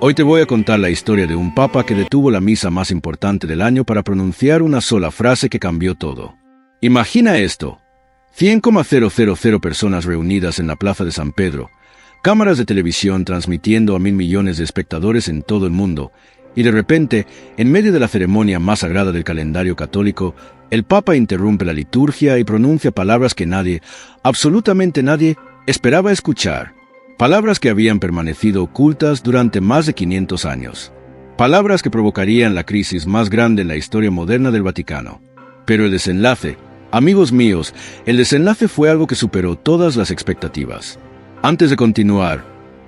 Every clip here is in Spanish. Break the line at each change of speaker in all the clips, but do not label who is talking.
Hoy te voy a contar la historia de un papa que detuvo la misa más importante del año para pronunciar una sola frase que cambió todo. Imagina esto: 100,000 personas reunidas en la plaza de San Pedro, cámaras de televisión transmitiendo a 1.000 millones de espectadores en todo el mundo, y de repente, en medio de la ceremonia más sagrada del calendario católico, el Papa interrumpe la liturgia y pronuncia palabras que nadie, absolutamente nadie, esperaba escuchar. Palabras que habían permanecido ocultas durante más de 500 años. Palabras que provocarían la crisis más grande en la historia moderna del Vaticano. Pero el desenlace, amigos míos, el desenlace fue algo que superó todas las expectativas. Antes de continuar,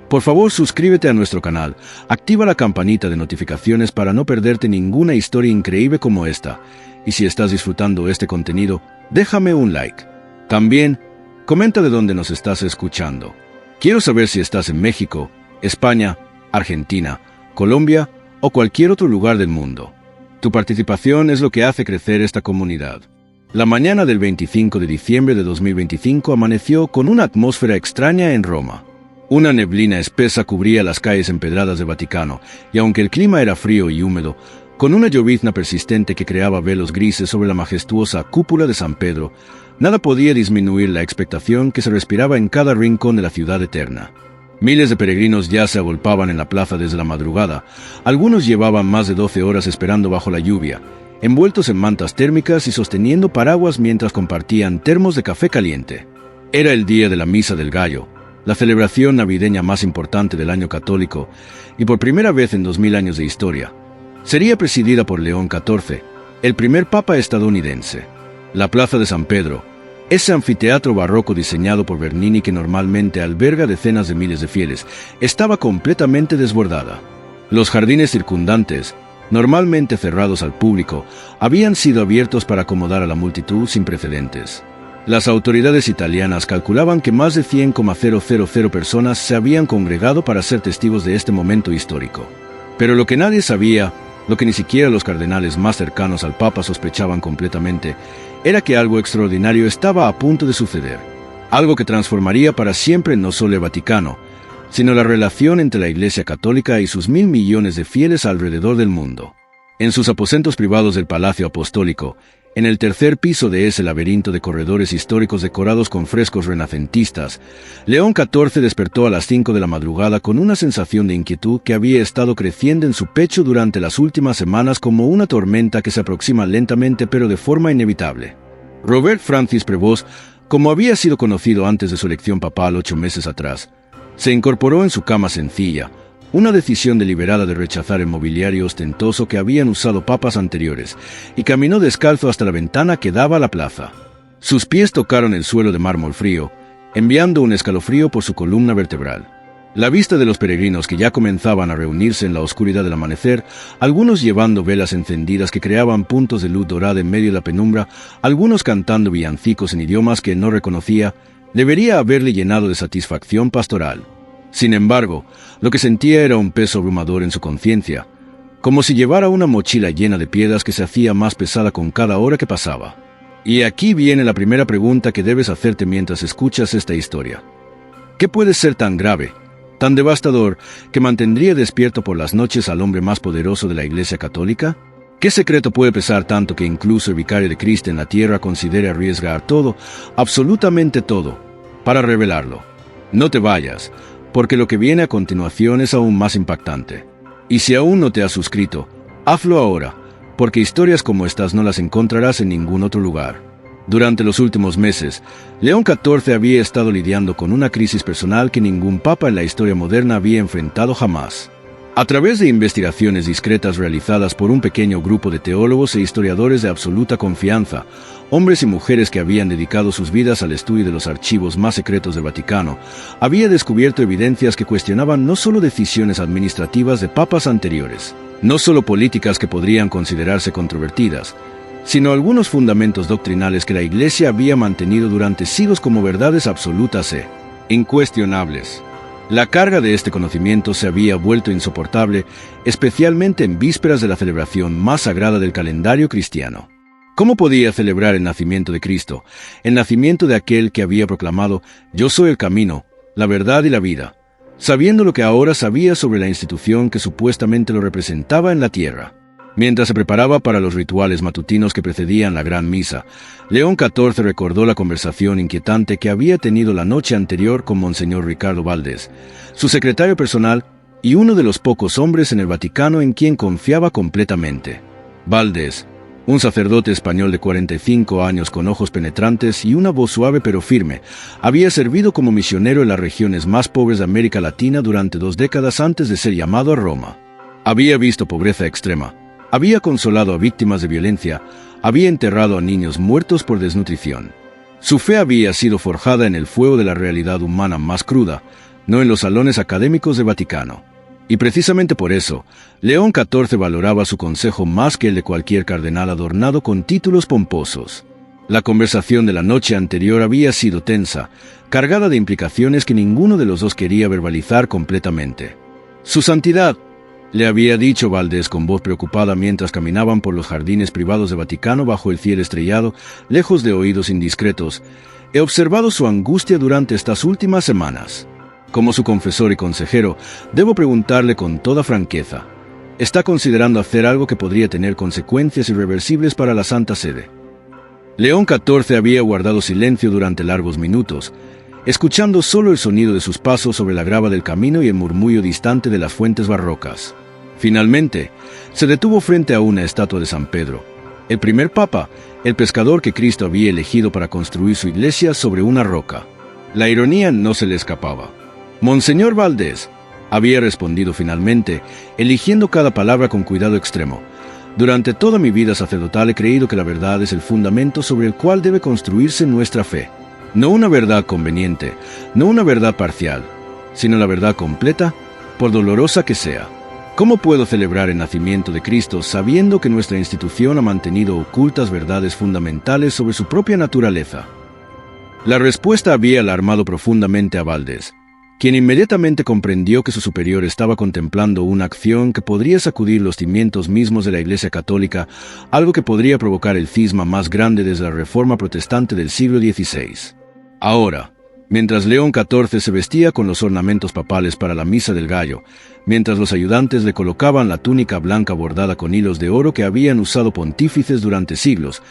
por favor suscríbete a nuestro canal, activa la campanita de notificaciones para no perderte ninguna historia increíble como esta, y si estás disfrutando este contenido, déjame un like. También, comenta de dónde nos estás escuchando. Quiero saber si estás en México, España, Argentina, Colombia o cualquier otro lugar del mundo. Tu participación es lo que hace crecer esta comunidad. La mañana del 25 de diciembre de 2025 amaneció con una atmósfera extraña en Roma. Una neblina espesa cubría las calles empedradas del Vaticano, y aunque el clima era frío y húmedo, con una llovizna persistente que creaba velos grises sobre la majestuosa cúpula de San Pedro, nada podía disminuir la expectación que se respiraba en cada rincón de la ciudad eterna. Miles de peregrinos ya se agolpaban en la plaza desde la madrugada. Algunos llevaban más de 12 horas esperando bajo la lluvia, envueltos en mantas térmicas y sosteniendo paraguas mientras compartían termos de café caliente. Era el día de la Misa del Gallo, la celebración navideña más importante del año católico, y por primera vez en 2000 años de historia, sería presidida por León XIV, el primer papa estadounidense. La Plaza de San Pedro, ese anfiteatro barroco diseñado por Bernini que normalmente alberga decenas de miles de fieles, estaba completamente desbordada. Los jardines circundantes, normalmente cerrados al público, habían sido abiertos para acomodar a la multitud sin precedentes. Las autoridades italianas calculaban que más de 100,000 personas se habían congregado para ser testigos de este momento histórico. Pero lo que nadie sabía, lo que ni siquiera los cardenales más cercanos al Papa sospechaban completamente, era que algo extraordinario estaba a punto de suceder. Algo que transformaría para siempre no solo el Vaticano, sino la relación entre la Iglesia Católica y sus 1.000 millones de fieles alrededor del mundo. En sus aposentos privados del Palacio Apostólico, en el tercer piso de ese laberinto de corredores históricos decorados con frescos renacentistas, León XIV despertó a las 5 de la madrugada con una sensación de inquietud que había estado creciendo en su pecho durante las últimas semanas como una tormenta que se aproxima lentamente pero de forma inevitable. Robert Francis Prevost, como había sido conocido antes de su elección papal 8 meses atrás, se incorporó en su cama sencilla, una decisión deliberada de rechazar el mobiliario ostentoso que habían usado papas anteriores, y caminó descalzo hasta la ventana que daba a la plaza. Sus pies tocaron el suelo de mármol frío, enviando un escalofrío por su columna vertebral. La vista de los peregrinos que ya comenzaban a reunirse en la oscuridad del amanecer, algunos llevando velas encendidas que creaban puntos de luz dorada en medio de la penumbra, algunos cantando villancicos en idiomas que no reconocía, debería haberle llenado de satisfacción pastoral. Sin embargo, lo que sentía era un peso abrumador en su conciencia, como si llevara una mochila llena de piedras que se hacía más pesada con cada hora que pasaba. Y aquí viene la primera pregunta que debes hacerte mientras escuchas esta historia. ¿Qué puede ser tan grave, tan devastador, que mantendría despierto por las noches al hombre más poderoso de la Iglesia Católica? ¿Qué secreto puede pesar tanto que incluso el vicario de Cristo en la tierra considere arriesgar todo, absolutamente todo, para revelarlo? No te vayas, porque lo que viene a continuación es aún más impactante. Y si aún no te has suscrito, hazlo ahora, porque historias como estas no las encontrarás en ningún otro lugar. Durante los últimos meses, León XIV había estado lidiando con una crisis personal que ningún papa en la historia moderna había enfrentado jamás. A través de investigaciones discretas realizadas por un pequeño grupo de teólogos e historiadores de absoluta confianza, hombres y mujeres que habían dedicado sus vidas al estudio de los archivos más secretos del Vaticano, había descubierto evidencias que cuestionaban no solo decisiones administrativas de papas anteriores, no solo políticas que podrían considerarse controvertidas, sino algunos fundamentos doctrinales que la Iglesia había mantenido durante siglos como verdades absolutas e incuestionables. La carga de este conocimiento se había vuelto insoportable, especialmente en vísperas de la celebración más sagrada del calendario cristiano. ¿Cómo podía celebrar el nacimiento de Cristo, el nacimiento de aquel que había proclamado: «Yo soy el camino, la verdad y la vida», sabiendo lo que ahora sabía sobre la institución que supuestamente lo representaba en la tierra. Mientras se preparaba para los rituales matutinos que precedían la Gran Misa, León XIV recordó la conversación inquietante que había tenido la noche anterior con Monseñor Ricardo Valdés, su secretario personal y uno de los pocos hombres en el Vaticano en quien confiaba completamente. Valdés, un sacerdote español de 45 años con ojos penetrantes y una voz suave pero firme, había servido como misionero en las regiones más pobres de América Latina durante 2 décadas antes de ser llamado a Roma. Había visto pobreza extrema, había consolado a víctimas de violencia, había enterrado a niños muertos por desnutrición. Su fe había sido forjada en el fuego de la realidad humana más cruda, no en los salones académicos del Vaticano. Y precisamente por eso, León XIV valoraba su consejo más que el de cualquier cardenal adornado con títulos pomposos. La conversación de la noche anterior había sido tensa, cargada de implicaciones que ninguno de los dos quería verbalizar completamente. «Su Santidad», le había dicho Valdés con voz preocupada mientras caminaban por los jardines privados de Vaticano bajo el cielo estrellado, lejos de oídos indiscretos, «he observado su angustia durante estas últimas semanas. Como su confesor y consejero, debo preguntarle con toda franqueza. ¿Está considerando hacer algo que podría tener consecuencias irreversibles para la Santa Sede?» León XIV había guardado silencio durante largos minutos, escuchando solo el sonido de sus pasos sobre la grava del camino y el murmullo distante de las fuentes barrocas. Finalmente, se detuvo frente a una estatua de San Pedro, el primer papa, el pescador que Cristo había elegido para construir su iglesia sobre una roca. La ironía no se le escapaba. «Monseñor Valdés», había respondido finalmente, eligiendo cada palabra con cuidado extremo, «durante toda mi vida sacerdotal he creído que la verdad es el fundamento sobre el cual debe construirse nuestra fe. No una verdad conveniente, no una verdad parcial, sino la verdad completa, por dolorosa que sea. ¿Cómo puedo celebrar el nacimiento de Cristo sabiendo que nuestra institución ha mantenido ocultas verdades fundamentales sobre su propia naturaleza?» La respuesta había alarmado profundamente a Valdés, quien inmediatamente comprendió que su superior estaba contemplando una acción que podría sacudir los cimientos mismos de la Iglesia Católica, algo que podría provocar el cisma más grande desde la Reforma Protestante del siglo XVI. Ahora, mientras León XIV se vestía con los ornamentos papales para la Misa del Gallo, mientras los ayudantes le colocaban la túnica blanca bordada con hilos de oro que habían usado pontífices durante siglos,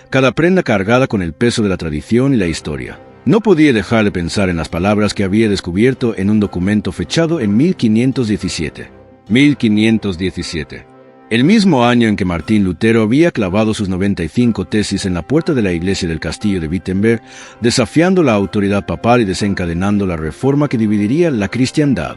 cada prenda cargada con el peso de la tradición y la historia, no podía dejar de pensar en las palabras que había descubierto en un documento fechado en 1517. 1517. El mismo año en que Martín Lutero había clavado sus 95 tesis en la puerta de la iglesia del castillo de Wittenberg, desafiando la autoridad papal y desencadenando la reforma que dividiría la cristiandad.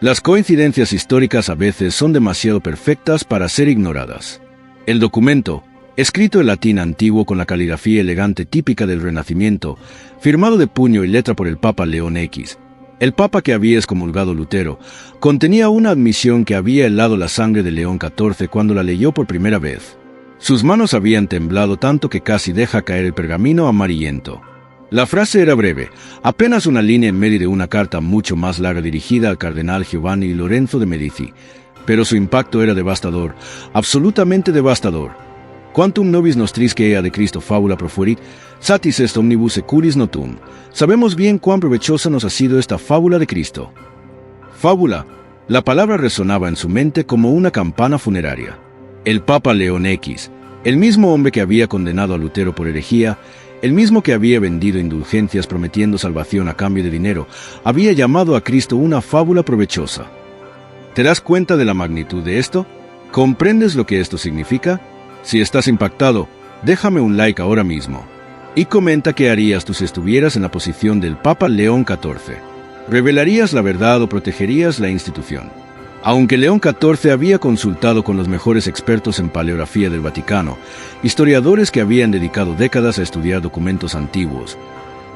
Las coincidencias históricas a veces son demasiado perfectas para ser ignoradas. El documento, escrito en latín antiguo con la caligrafía elegante típica del Renacimiento, firmado de puño y letra por el Papa León X, el Papa que había excomulgado Lutero, contenía una admisión que había helado la sangre de León XIV cuando la leyó por primera vez. Sus manos habían temblado tanto que casi deja caer el pergamino amarillento. La frase era breve, apenas una línea en medio de una carta mucho más larga dirigida al cardenal Giovanni Lorenzo de Medici, pero su impacto era devastador, absolutamente devastador. Quantum nobis nostrisque ea de Cristo fábula profuerit, satis est omnibus seculis notum. Sabemos bien cuán provechosa nos ha sido esta fábula de Cristo. Fábula. La palabra resonaba en su mente como una campana funeraria. El Papa León X, el mismo hombre que había condenado a Lutero por herejía, el mismo que había vendido indulgencias prometiendo salvación a cambio de dinero, había llamado a Cristo una fábula provechosa. ¿Te das cuenta de la magnitud de esto? ¿Comprendes lo que esto significa? Si estás impactado, déjame un like ahora mismo. Y comenta qué harías tú si estuvieras en la posición del Papa León XIV. ¿Revelarías la verdad o protegerías la institución? Aunque León XIV había consultado con los mejores expertos en paleografía del Vaticano, historiadores que habían dedicado décadas a estudiar documentos antiguos,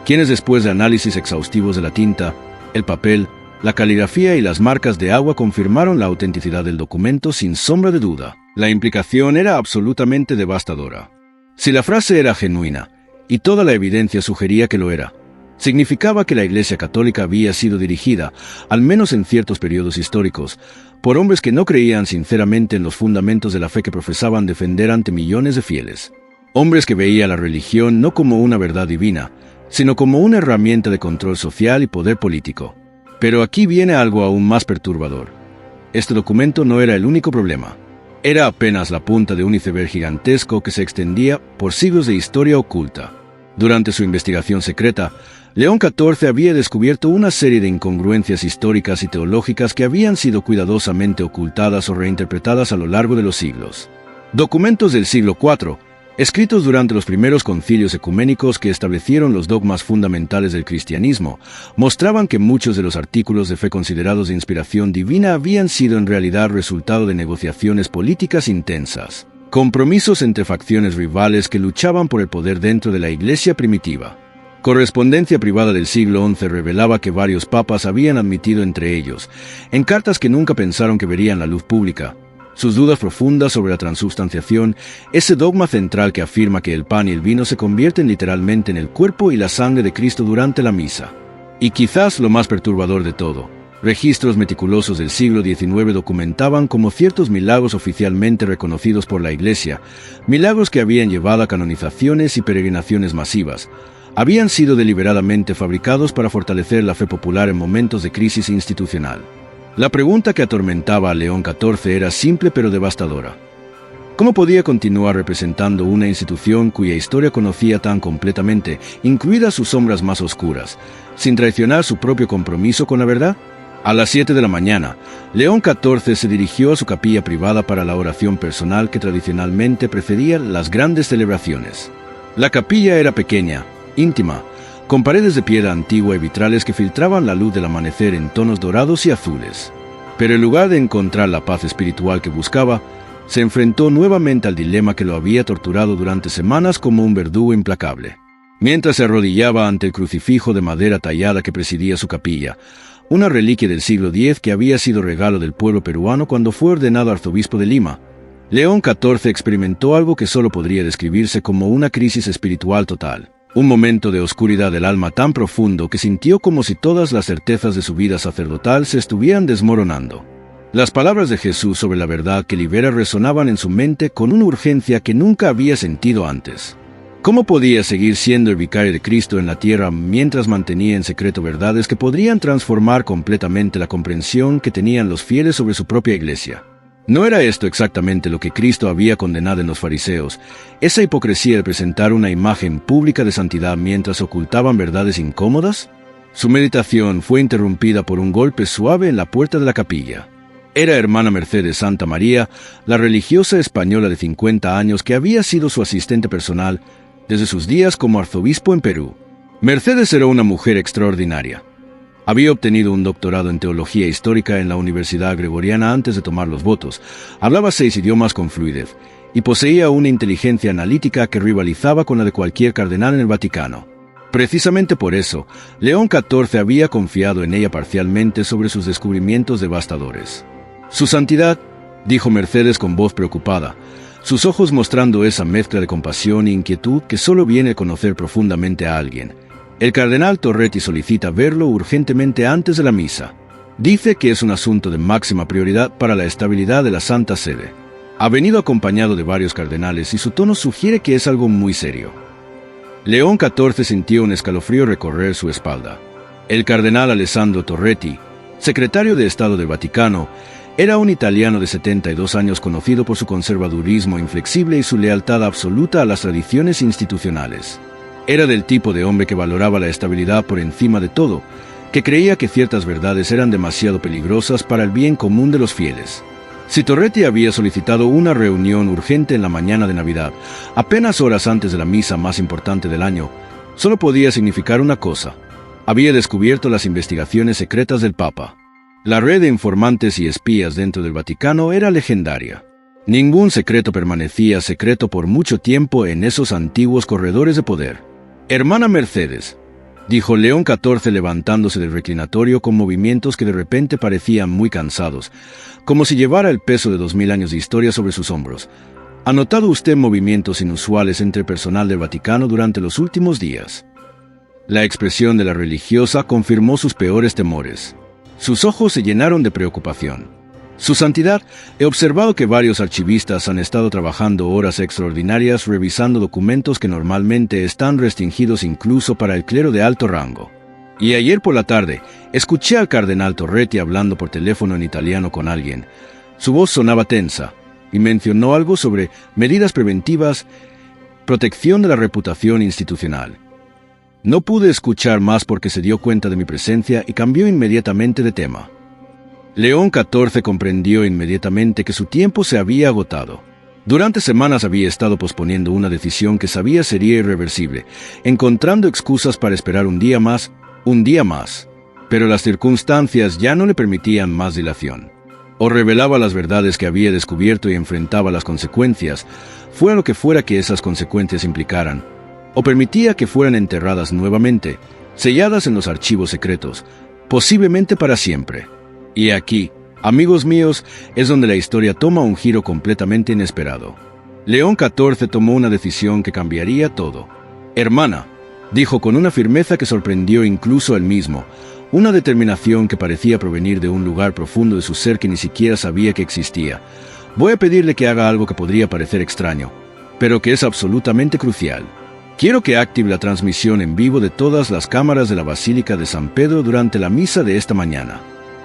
quienes después de análisis exhaustivos de la tinta, el papel, la caligrafía y las marcas de agua confirmaron la autenticidad del documento sin sombra de duda. La implicación era absolutamente devastadora. Si la frase era genuina, y toda la evidencia sugería que lo era, significaba que la Iglesia Católica había sido dirigida, al menos en ciertos periodos históricos, por hombres que no creían sinceramente en los fundamentos de la fe que profesaban defender ante millones de fieles. Hombres que veían la religión no como una verdad divina, sino como una herramienta de control social y poder político. Pero aquí viene algo aún más perturbador. Este documento no era el único problema. Era apenas la punta de un iceberg gigantesco que se extendía por siglos de historia oculta. Durante su investigación secreta, León XIV había descubierto una serie de incongruencias históricas y teológicas que habían sido cuidadosamente ocultadas o reinterpretadas a lo largo de los siglos. Documentos del siglo IV, escritos durante los primeros concilios ecuménicos que establecieron los dogmas fundamentales del cristianismo, mostraban que muchos de los artículos de fe considerados de inspiración divina habían sido en realidad resultado de negociaciones políticas intensas, compromisos entre facciones rivales que luchaban por el poder dentro de la Iglesia primitiva. Correspondencia privada del siglo XI revelaba que varios papas habían admitido entre ellos, en cartas que nunca pensaron que verían la luz pública, sus dudas profundas sobre la transubstanciación, ese dogma central que afirma que el pan y el vino se convierten literalmente en el cuerpo y la sangre de Cristo durante la misa. Y quizás lo más perturbador de todo, registros meticulosos del siglo XIX documentaban como ciertos milagros oficialmente reconocidos por la Iglesia, milagros que habían llevado a canonizaciones y peregrinaciones masivas, habían sido deliberadamente fabricados para fortalecer la fe popular en momentos de crisis institucional. La pregunta que atormentaba a León XIV era simple pero devastadora. ¿Cómo podía continuar representando una institución cuya historia conocía tan completamente, incluidas sus sombras más oscuras, sin traicionar su propio compromiso con la verdad? A las 7 de la mañana, León XIV se dirigió a su capilla privada para la oración personal que tradicionalmente precedía las grandes celebraciones. La capilla era pequeña, íntima, con paredes de piedra antigua y vitrales que filtraban la luz del amanecer en tonos dorados y azules. Pero en lugar de encontrar la paz espiritual que buscaba, se enfrentó nuevamente al dilema que lo había torturado durante semanas como un verdugo implacable. Mientras se arrodillaba ante el crucifijo de madera tallada que presidía su capilla, una reliquia del siglo X que había sido regalo del pueblo peruano cuando fue ordenado arzobispo de Lima, León XIV experimentó algo que solo podría describirse como una crisis espiritual total. Un momento de oscuridad del alma tan profundo que sintió como si todas las certezas de su vida sacerdotal se estuvieran desmoronando. Las palabras de Jesús sobre la verdad que libera resonaban en su mente con una urgencia que nunca había sentido antes. ¿Cómo podía seguir siendo el vicario de Cristo en la tierra mientras mantenía en secreto verdades que podrían transformar completamente la comprensión que tenían los fieles sobre su propia iglesia? ¿No era esto exactamente lo que Cristo había condenado en los fariseos, esa hipocresía de presentar una imagen pública de santidad mientras ocultaban verdades incómodas? Su meditación fue interrumpida por un golpe suave en la puerta de la capilla. Era hermana Mercedes Santa María, la religiosa española de 50 años que había sido su asistente personal desde sus días como arzobispo en Perú. Mercedes era una mujer extraordinaria. Había obtenido un doctorado en teología histórica en la Universidad Gregoriana antes de tomar los votos, hablaba 6 idiomas con fluidez, y poseía una inteligencia analítica que rivalizaba con la de cualquier cardenal en el Vaticano. Precisamente por eso, León XIV había confiado en ella parcialmente sobre sus descubrimientos devastadores. «Su santidad», dijo Mercedes con voz preocupada, sus ojos mostrando esa mezcla de compasión e inquietud que solo viene a conocer profundamente a alguien. «El cardenal Torretti solicita verlo urgentemente antes de la misa. Dice que es un asunto de máxima prioridad para la estabilidad de la Santa Sede. Ha venido acompañado de varios cardenales y su tono sugiere que es algo muy serio». León XIV sintió un escalofrío recorrer su espalda. El cardenal Alessandro Torretti, secretario de Estado del Vaticano, era un italiano de 72 años conocido por su conservadurismo inflexible y su lealtad absoluta a las tradiciones institucionales. Era del tipo de hombre que valoraba la estabilidad por encima de todo, que creía que ciertas verdades eran demasiado peligrosas para el bien común de los fieles. Si Torretti había solicitado una reunión urgente en la mañana de Navidad, apenas horas antes de la misa más importante del año, solo podía significar una cosa: había descubierto las investigaciones secretas del Papa. La red de informantes y espías dentro del Vaticano era legendaria. Ningún secreto permanecía secreto por mucho tiempo en esos antiguos corredores de poder. «Hermana Mercedes», dijo León XIV levantándose del reclinatorio con movimientos que de repente parecían muy cansados, como si llevara el peso de 2000 años de historia sobre sus hombros. ¿Ha notado usted movimientos inusuales entre personal del Vaticano durante los últimos días? La expresión de la religiosa confirmó sus peores temores. Sus ojos se llenaron de preocupación. «Su santidad, he observado que varios archivistas han estado trabajando horas extraordinarias revisando documentos que normalmente están restringidos incluso para el clero de alto rango». Y ayer por la tarde, escuché al cardenal Torretti hablando por teléfono en italiano con alguien. Su voz sonaba tensa, y mencionó algo sobre medidas preventivas, protección de la reputación institucional. No pude escuchar más porque se dio cuenta de mi presencia y cambió inmediatamente de tema. León XIV comprendió inmediatamente que su tiempo se había agotado. Durante semanas había estado posponiendo una decisión que sabía sería irreversible, encontrando excusas para esperar un día más, pero las circunstancias ya no le permitían más dilación. O revelaba las verdades que había descubierto y enfrentaba las consecuencias, fuera lo que fuera que esas consecuencias implicaran, o permitía que fueran enterradas nuevamente, selladas en los archivos secretos, posiblemente para siempre. Y aquí, amigos míos, es donde la historia toma un giro completamente inesperado. León XIV tomó una decisión que cambiaría todo. «Hermana», dijo con una firmeza que sorprendió incluso a él mismo, una determinación que parecía provenir de un lugar profundo de su ser que ni siquiera sabía que existía. «Voy a pedirle que haga algo que podría parecer extraño, pero que es absolutamente crucial. Quiero que active la transmisión en vivo de todas las cámaras de la Basílica de San Pedro durante la misa de esta mañana.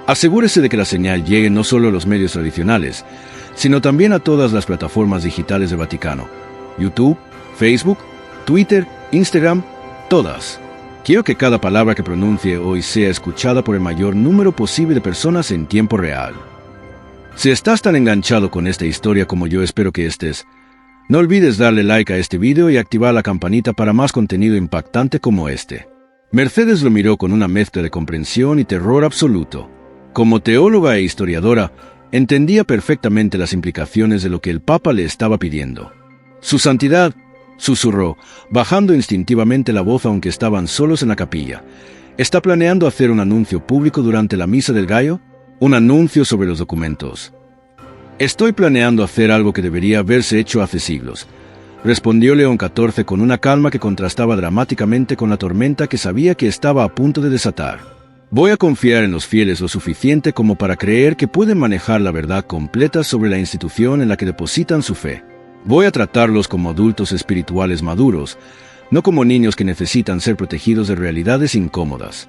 Asegúrese de que la señal llegue no solo a los medios tradicionales, sino también a todas las plataformas digitales del Vaticano. YouTube, Facebook, Twitter, Instagram, todas. Quiero que cada palabra que pronuncie hoy sea escuchada por el mayor número posible de personas en tiempo real. Si estás tan enganchado con esta historia como yo espero que estés, no olvides darle like a este video y activar la campanita para más contenido impactante como este». Mercedes lo miró con una mezcla de comprensión y terror absoluto. Como teóloga e historiadora, entendía perfectamente las implicaciones de lo que el Papa le estaba pidiendo. «Su Santidad», susurró, bajando instintivamente la voz aunque estaban solos en la capilla, «¿está planeando hacer un anuncio público durante la Misa del Gallo? Un anuncio sobre los documentos». «Estoy planeando hacer algo que debería haberse hecho hace siglos», respondió León XIV con una calma que contrastaba dramáticamente con la tormenta que sabía que estaba a punto de desatar. «Voy a confiar en los fieles lo suficiente como para creer que pueden manejar la verdad completa sobre la institución en la que depositan su fe. Voy a tratarlos como adultos espirituales maduros, no como niños que necesitan ser protegidos de realidades incómodas».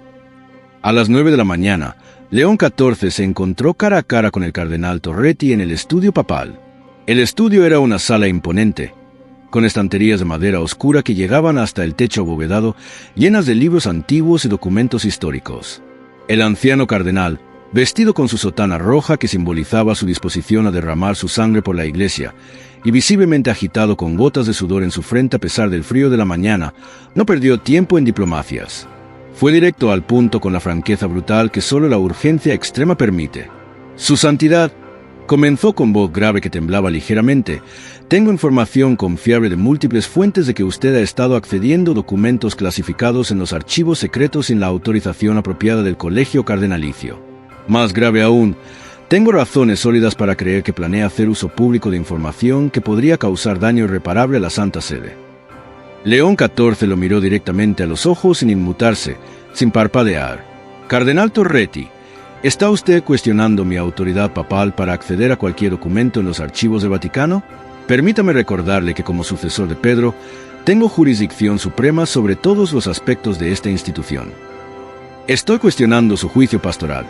A las 9 de la mañana, León XIV se encontró cara a cara con el cardenal Torretti en el estudio papal. El estudio era una sala imponente, con estanterías de madera oscura que llegaban hasta el techo abovedado, llenas de libros antiguos y documentos históricos. El anciano cardenal, vestido con su sotana roja que simbolizaba su disposición a derramar su sangre por la iglesia, y visiblemente agitado con gotas de sudor en su frente a pesar del frío de la mañana, no perdió tiempo en diplomacias. Fue directo al punto con la franqueza brutal que solo la urgencia extrema permite. «Su Santidad», comenzó con voz grave que temblaba ligeramente, «tengo información confiable de múltiples fuentes de que usted ha estado accediendo a documentos clasificados en los archivos secretos sin la autorización apropiada del Colegio Cardenalicio. Más grave aún, tengo razones sólidas para creer que planea hacer uso público de información que podría causar daño irreparable a la Santa Sede». León XIV lo miró directamente a los ojos sin inmutarse, sin parpadear. «Cardenal Torretti, ¿está usted cuestionando mi autoridad papal para acceder a cualquier documento en los archivos del Vaticano? Permítame recordarle que como sucesor de Pedro, tengo jurisdicción suprema sobre todos los aspectos de esta institución». «Estoy cuestionando su juicio pastoral»,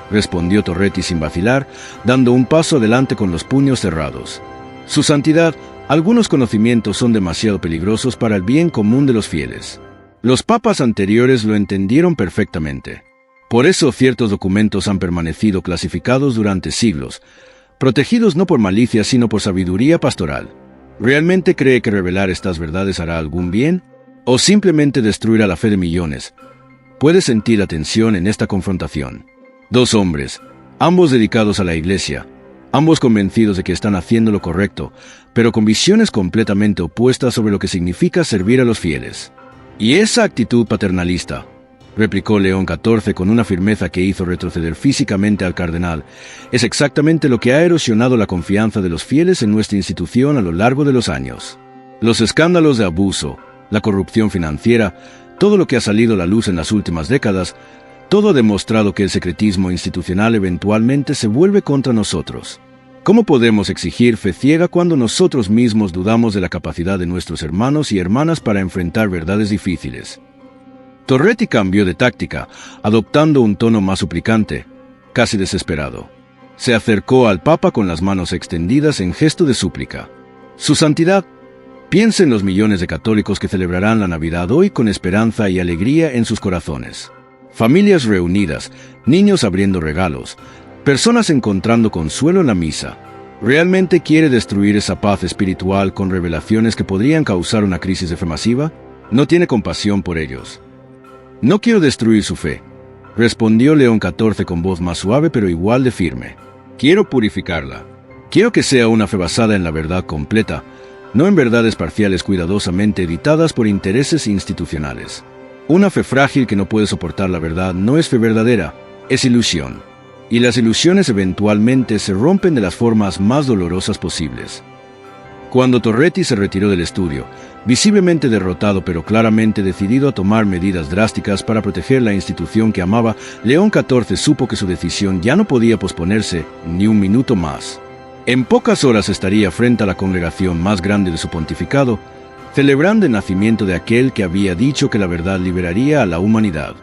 respondió Torretti sin vacilar, dando un paso adelante con los puños cerrados. «Su Santidad, algunos conocimientos son demasiado peligrosos para el bien común de los fieles. Los papas anteriores lo entendieron perfectamente. Por eso ciertos documentos han permanecido clasificados durante siglos, protegidos no por malicia sino por sabiduría pastoral. ¿Realmente cree que revelar estas verdades hará algún bien? ¿O simplemente destruirá la fe de millones? Puede sentir la tensión en esta confrontación. Dos hombres, ambos dedicados a la Iglesia, ambos convencidos de que están haciendo lo correcto, pero con visiones completamente opuestas sobre lo que significa servir a los fieles. «Y esa actitud paternalista», replicó León XIV con una firmeza que hizo retroceder físicamente al cardenal, «es exactamente lo que ha erosionado la confianza de los fieles en nuestra institución a lo largo de los años. Los escándalos de abuso, la corrupción financiera, todo lo que ha salido a la luz en las últimas décadas, todo ha demostrado que el secretismo institucional eventualmente se vuelve contra nosotros. ¿Cómo podemos exigir fe ciega cuando nosotros mismos dudamos de la capacidad de nuestros hermanos y hermanas para enfrentar verdades difíciles? Torretti cambió de táctica, adoptando un tono más suplicante, casi desesperado. Se acercó al Papa con las manos extendidas en gesto de súplica. Su Santidad, piense en los millones de católicos que celebrarán la Navidad hoy con esperanza y alegría en sus corazones. Familias reunidas, niños abriendo regalos, personas encontrando consuelo en la misa. ¿Realmente quiere destruir esa paz espiritual con revelaciones que podrían causar una crisis de fe masiva? No tiene compasión por ellos. No quiero destruir su fe, respondió León XIV con voz más suave pero igual de firme. Quiero purificarla. Quiero que sea una fe basada en la verdad completa, no en verdades parciales cuidadosamente editadas por intereses institucionales. Una fe frágil que no puede soportar la verdad no es fe verdadera, es ilusión. Y las ilusiones eventualmente se rompen de las formas más dolorosas posibles. Cuando Torretti se retiró del estudio, visiblemente derrotado pero claramente decidido a tomar medidas drásticas para proteger la institución que amaba, León XIV supo que su decisión ya no podía posponerse ni un minuto más. En pocas horas estaría frente a la congregación más grande de su pontificado, celebrando el nacimiento de aquel que había dicho que la verdad liberaría a la humanidad.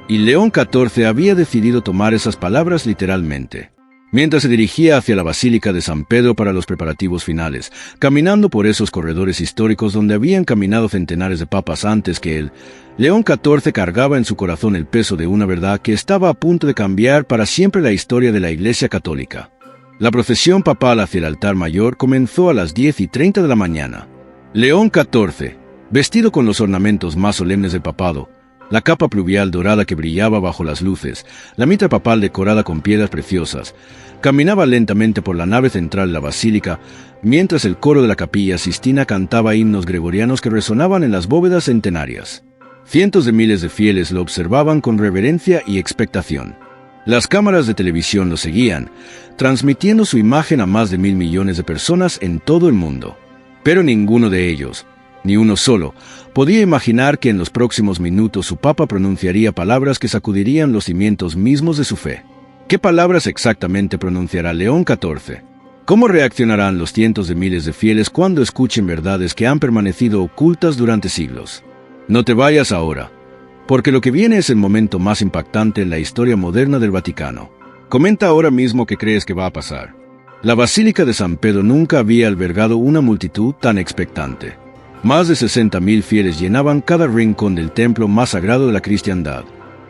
Y León XIV había decidido tomar esas palabras literalmente. Mientras se dirigía hacia la Basílica de San Pedro para los preparativos finales, caminando por esos corredores históricos donde habían caminado centenares de papas antes que él, León XIV cargaba en su corazón el peso de una verdad que estaba a punto de cambiar para siempre la historia de la Iglesia Católica. La procesión papal hacia el altar mayor comenzó a las 10:30 de la mañana. León XIV, vestido con los ornamentos más solemnes del papado, la capa pluvial dorada que brillaba bajo las luces, la mitra papal decorada con piedras preciosas, caminaba lentamente por la nave central de la basílica, mientras el coro de la capilla Sistina cantaba himnos gregorianos que resonaban en las bóvedas centenarias. Cientos de miles de fieles lo observaban con reverencia y expectación. Las cámaras de televisión lo seguían, transmitiendo su imagen a más de 1.000 millones de personas en todo el mundo. Pero ninguno de ellos, ni uno solo, podía imaginar que en los próximos minutos su papa pronunciaría palabras que sacudirían los cimientos mismos de su fe. ¿Qué palabras exactamente pronunciará León XIV? ¿Cómo reaccionarán los cientos de miles de fieles cuando escuchen verdades que han permanecido ocultas durante siglos? No te vayas ahora, porque lo que viene es el momento más impactante en la historia moderna del Vaticano. Comenta ahora mismo qué crees que va a pasar. La Basílica de San Pedro nunca había albergado una multitud tan expectante. Más de 60.000 fieles llenaban cada rincón del templo más sagrado de la cristiandad.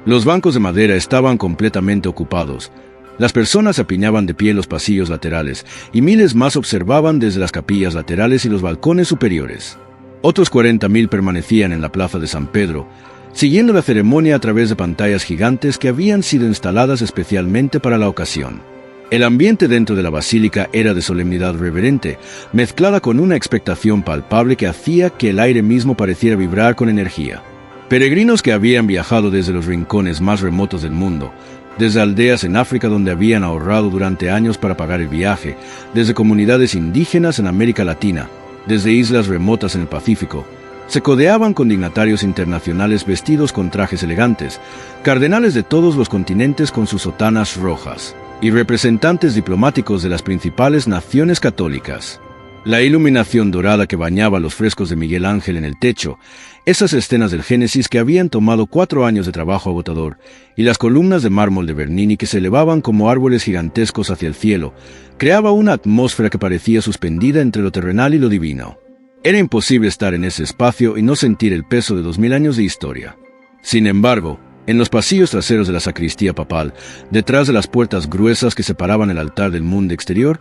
Los bancos de madera estaban completamente ocupados. Las personas se apiñaban de pie en los pasillos laterales y miles más observaban desde las capillas laterales y los balcones superiores. Otros 40.000 permanecían en la plaza de San Pedro, siguiendo la ceremonia a través de pantallas gigantes que habían sido instaladas especialmente para la ocasión. El ambiente dentro de la basílica era de solemnidad reverente, mezclada con una expectación palpable que hacía que el aire mismo pareciera vibrar con energía. Peregrinos que habían viajado desde los rincones más remotos del mundo, desde aldeas en África donde habían ahorrado durante años para pagar el viaje, desde comunidades indígenas en América Latina, desde islas remotas en el Pacífico, se codeaban con dignatarios internacionales vestidos con trajes elegantes, cardenales de todos los continentes con sus sotanas rojas, y representantes diplomáticos de las principales naciones católicas. La iluminación dorada que bañaba los frescos de Miguel Ángel en el techo, esas escenas del Génesis que habían tomado 4 años de trabajo agotador, y las columnas de mármol de Bernini que se elevaban como árboles gigantescos hacia el cielo, creaba una atmósfera que parecía suspendida entre lo terrenal y lo divino. Era imposible estar en ese espacio y no sentir el peso de 2000 años de historia. Sin embargo, en los pasillos traseros de la sacristía papal, detrás de las puertas gruesas que separaban el altar del mundo exterior,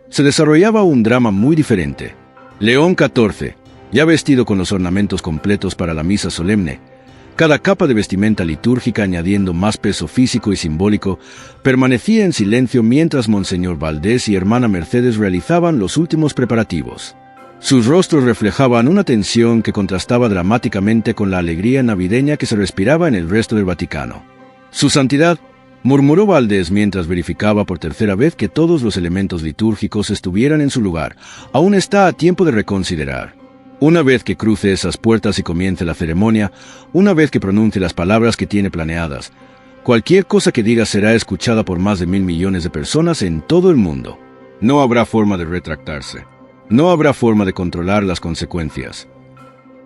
se desarrollaba un drama muy diferente. León XIV, ya vestido con los ornamentos completos para la misa solemne, cada capa de vestimenta litúrgica añadiendo más peso físico y simbólico, permanecía en silencio mientras Monseñor Valdés y hermana Mercedes realizaban los últimos preparativos. Sus rostros reflejaban una tensión que contrastaba dramáticamente con la alegría navideña que se respiraba en el resto del Vaticano. «Su Santidad», murmuró Valdés mientras verificaba por tercera vez que todos los elementos litúrgicos estuvieran en su lugar, «aún está a tiempo de reconsiderar. Una vez que cruce esas puertas y comience la ceremonia, una vez que pronuncie las palabras que tiene planeadas, cualquier cosa que diga será escuchada por más de 1.000 millones de personas en todo el mundo. No habrá forma de retractarse. No habrá forma de controlar las consecuencias».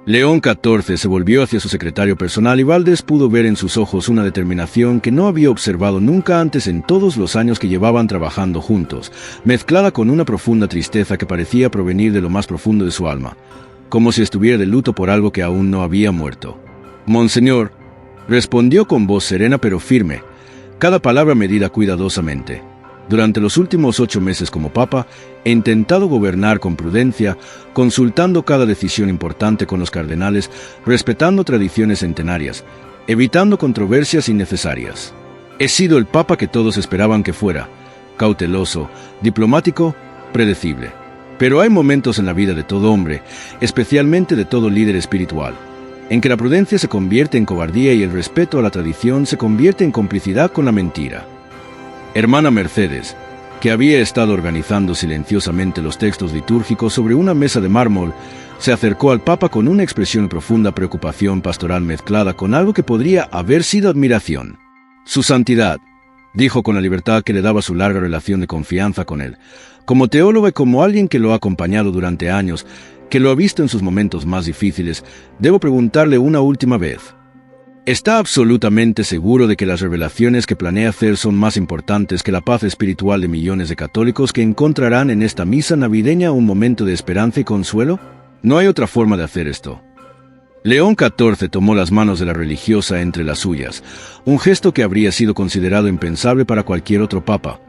León XIV se volvió hacia su secretario personal y Valdés pudo ver en sus ojos una determinación que no había observado nunca antes en todos los años que llevaban trabajando juntos, mezclada con una profunda tristeza que parecía provenir de lo más profundo de su alma, como si estuviera de luto por algo que aún no había muerto. «Monseñor», respondió con voz serena pero firme, cada palabra medida cuidadosamente. Durante los últimos 8 meses como papa, he intentado gobernar con prudencia, consultando cada decisión importante con los cardenales, respetando tradiciones centenarias, evitando controversias innecesarias. He sido el papa que todos esperaban que fuera, cauteloso, diplomático, predecible. Pero hay momentos en la vida de todo hombre, especialmente de todo líder espiritual, en que la prudencia se convierte en cobardía y el respeto a la tradición se convierte en complicidad con la mentira. Hermana Mercedes, que había estado organizando silenciosamente los textos litúrgicos sobre una mesa de mármol, se acercó al Papa con una expresión de profunda preocupación pastoral mezclada con algo que podría haber sido admiración. «Su santidad», dijo con la libertad que le daba su larga relación de confianza con él, como teólogo y como alguien que lo ha acompañado durante años, que lo ha visto en sus momentos más difíciles, debo preguntarle una última vez. ¿Está absolutamente seguro de que las revelaciones que planea hacer son más importantes que la paz espiritual de millones de católicos que encontrarán en esta misa navideña un momento de esperanza y consuelo? No hay otra forma de hacer esto. León XIV tomó las manos de la religiosa entre las suyas, un gesto que habría sido considerado impensable para cualquier otro papa,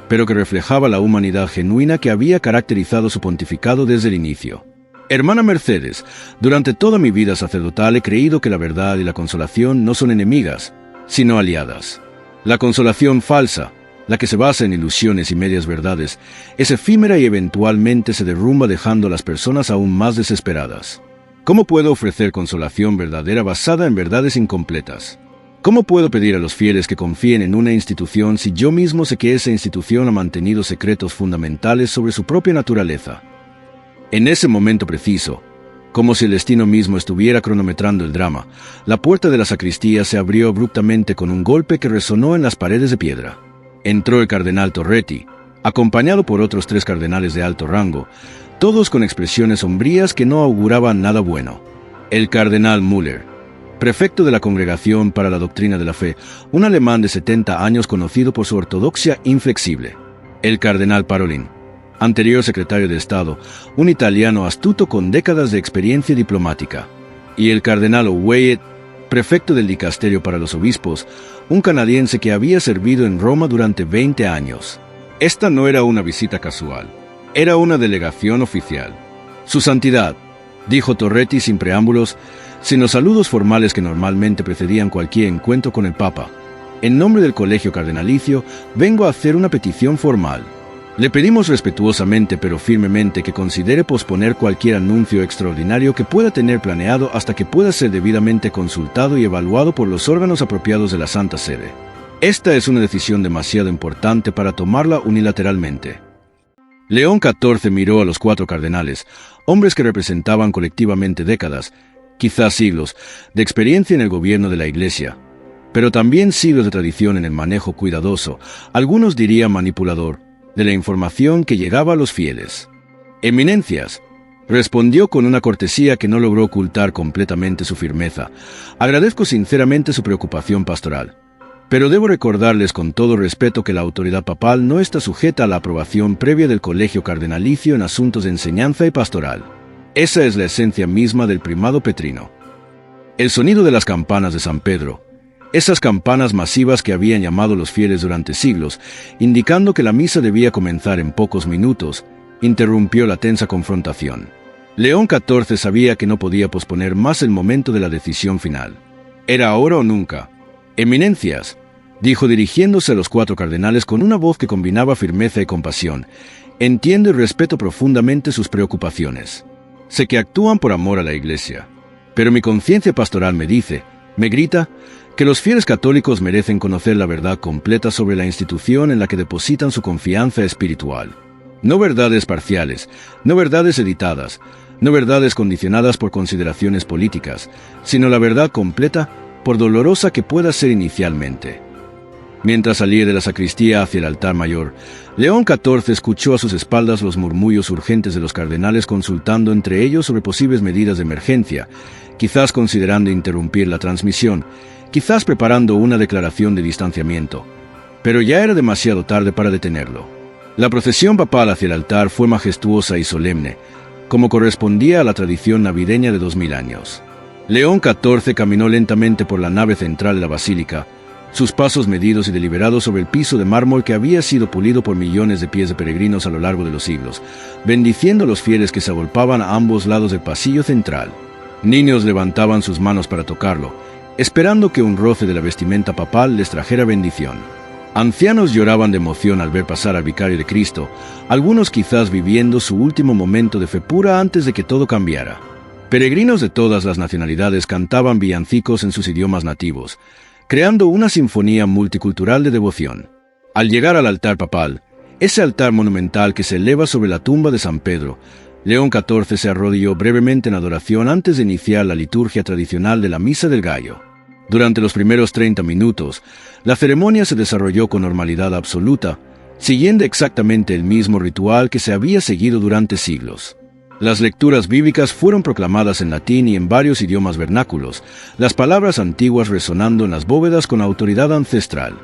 pero que reflejaba la humanidad genuina que había caracterizado su pontificado desde el inicio. «Hermana Mercedes, durante toda mi vida sacerdotal he creído que la verdad y la consolación no son enemigas, sino aliadas. La consolación falsa, la que se basa en ilusiones y medias verdades, es efímera y eventualmente se derrumba dejando a las personas aún más desesperadas. ¿Cómo puedo ofrecer consolación verdadera basada en verdades incompletas? ¿Cómo puedo pedir a los fieles que confíen en una institución si yo mismo sé que esa institución ha mantenido secretos fundamentales sobre su propia naturaleza?» En ese momento preciso, como si el destino mismo estuviera cronometrando el drama, la puerta de la sacristía se abrió abruptamente con un golpe que resonó en las paredes de piedra. Entró el cardenal Torretti, acompañado por otros 3 cardenales de alto rango, todos con expresiones sombrías que no auguraban nada bueno. El cardenal Müller, prefecto de la Congregación para la Doctrina de la Fe, un alemán de 70 años conocido por su ortodoxia inflexible. El cardenal Parolin, anterior secretario de Estado, un italiano astuto con décadas de experiencia diplomática. Y el cardenal O'Weyett, prefecto del dicasterio para los obispos, un canadiense que había servido en Roma durante 20 años. Esta no era una visita casual, era una delegación oficial. «Su santidad», dijo Torretti sin preámbulos, sin los saludos formales que normalmente precedían cualquier encuentro con el Papa, «en nombre del Colegio Cardenalicio, vengo a hacer una petición formal. Le pedimos respetuosamente pero firmemente que considere posponer cualquier anuncio extraordinario que pueda tener planeado hasta que pueda ser debidamente consultado y evaluado por los órganos apropiados de la Santa Sede. Esta es una decisión demasiado importante para tomarla unilateralmente». León XIV miró a los 4 cardenales, hombres que representaban colectivamente décadas, quizás siglos, de experiencia en el gobierno de la Iglesia, pero también siglos de tradición en el manejo cuidadoso, algunos dirían manipulador, de la información que llegaba a los fieles. «Eminencias», respondió con una cortesía que no logró ocultar completamente su firmeza, «agradezco sinceramente su preocupación pastoral. Pero debo recordarles con todo respeto que la autoridad papal no está sujeta a la aprobación previa del Colegio Cardenalicio en asuntos de enseñanza y pastoral. Esa es la esencia misma del primado petrino. El sonido de las campanas de San Pedro, esas campanas masivas que habían llamado los fieles durante siglos, indicando que la misa debía comenzar en pocos minutos, interrumpió la tensa confrontación. León XIV sabía que no podía posponer más el momento de la decisión final. Era ahora o nunca. «Eminencias», dijo dirigiéndose a los 4 cardenales con una voz que combinaba firmeza y compasión, «entiendo y respeto profundamente sus preocupaciones. Sé que actúan por amor a la Iglesia. Pero mi conciencia pastoral me dice, me grita, que los fieles católicos merecen conocer la verdad completa sobre la institución en la que depositan su confianza espiritual. No verdades parciales, no verdades editadas, no verdades condicionadas por consideraciones políticas, sino la verdad completa, por dolorosa que pueda ser inicialmente. Mientras salía de la sacristía hacia el altar mayor, León XIV escuchó a sus espaldas los murmullos urgentes de los cardenales consultando entre ellos sobre posibles medidas de emergencia, quizás considerando interrumpir la transmisión, quizás preparando una declaración de distanciamiento. Pero ya era demasiado tarde para detenerlo. La procesión papal hacia el altar fue majestuosa y solemne, como correspondía a la tradición navideña de 2000 años. León XIV caminó lentamente por la nave central de la basílica, sus pasos medidos y deliberados sobre el piso de mármol que había sido pulido por millones de pies de peregrinos a lo largo de los siglos, bendiciendo a los fieles que se agolpaban a ambos lados del pasillo central. Niños levantaban sus manos para tocarlo, esperando que un roce de la vestimenta papal les trajera bendición. Ancianos lloraban de emoción al ver pasar al vicario de Cristo, algunos quizás viviendo su último momento de fe pura antes de que todo cambiara. Peregrinos de todas las nacionalidades cantaban villancicos en sus idiomas nativos, creando una sinfonía multicultural de devoción. Al llegar al altar papal, ese altar monumental que se eleva sobre la tumba de San Pedro, León XIV se arrodilló brevemente en adoración antes de iniciar la liturgia tradicional de la Misa del Gallo. Durante los primeros 30 minutos, la ceremonia se desarrolló con normalidad absoluta, siguiendo exactamente el mismo ritual que se había seguido durante siglos. Las lecturas bíblicas fueron proclamadas en latín y en varios idiomas vernáculos, las palabras antiguas resonando en las bóvedas con autoridad ancestral.